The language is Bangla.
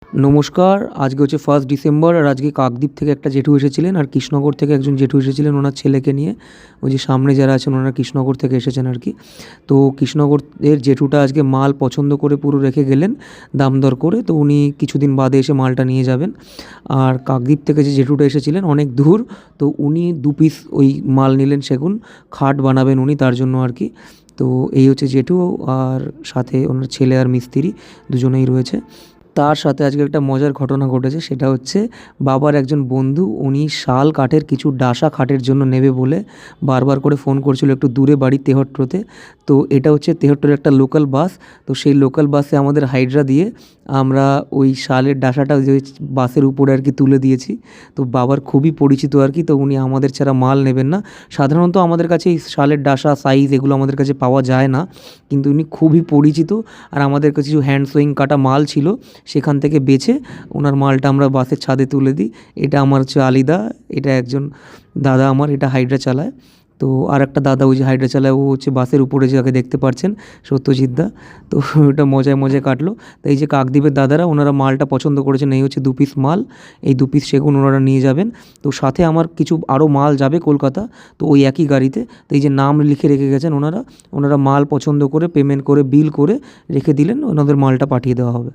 নমস্কার। আজকে হচ্ছে 1 ডিসেম্বর আর আজকে কাকদ্বীপ থেকে একটা জেঠু এসেছিলেন আর কৃষ্ণনগর থেকে একজন জেঠু এসেছিলেন ওনার ছেলেকে নিয়ে। ওই যে সামনে যারা আছেন ওনারা কৃষ্ণনগর থেকে এসেছেন আর কি। তো কৃষ্ণনগরের জেঠুটা আজকে মাল পছন্দ করে পুরো রেখে গেলেন দাম দর করে। তো উনি কিছুদিন বাদে এসে মালটা নিয়ে যাবেন। আর কাকদ্বীপ থেকে যে জেঠুটা এসেছিলেন অনেক দূর, তো উনি 2 পিস ওই মাল নিলেন সেগুন। খাট বানাবেন উনি তার জন্য আর কি। তো এই হচ্ছে জেঠু, আর সাথে ওনার ছেলে আর মিস্ত্রি দুজনেই রয়েছে। তার সাথে আজকে একটা মজার ঘটনা ঘটেছে, সেটা হচ্ছে বাবার একজন বন্ধু উনি শাল কাঠের কিছু ডাসা খাটের জন্য নেবে বলে বারবার করে ফোন করছিল একটু দূরে বাড়ি তেহট্টতে। তো এটা হচ্ছে তেহট্টের একটা লোকাল বাস। তো সেই লোকাল বাসে আমাদের হাইড্রা দিয়ে আমরা ওই শালের ডাসাটা যে বাসের উপরে আর কি তুলে দিয়েছি। তো বাবার খুবই পরিচিত আর কি, তো উনি আমাদের ছাড়া মাল নেবেন না। সাধারণত আমাদের কাছে এই শালের ডাসা সাইজ এগুলো আমাদের কাছে পাওয়া যায় না, কিন্তু উনি খুবই পরিচিত। আর আমাদের কাছে কিছু হ্যান্ড সুইং কাটা মাল ছিল, সেখান থেকে বেছে ওনার মালটা আমরা বাসের ছাদে তুলে দিই। এটা আমার হচ্ছে আলিদা, এটা একজন দাদা আমার, এটা হাইড্রা চালায়। তো আর একটা দাদা ওই যে হাইড্রা চালায়, ও হচ্ছে বাসের উপরে যাকে দেখতে পাচ্ছেন, সত্যজিৎ দা। তো ওটা মজায় মজায় কাটলো। তো এই যে কাকদ্বীপের দাদারা ওনারা মালটা পছন্দ করেছেন, এই হচ্ছে 2 পিস মাল। এই 2 পিস সেগুন ওনারা নিয়ে যাবেন। তো সাথে আমার কিছু আরও মাল যাবে কলকাতা, তো ওই একই গাড়িতে। তো এই যে নাম লিখে রেখে গেছেন ওনারা মাল পছন্দ করে পেমেন্ট করে বিল করে রেখে দিলেন, ওনাদের মালটা পাঠিয়ে দেওয়া হবে।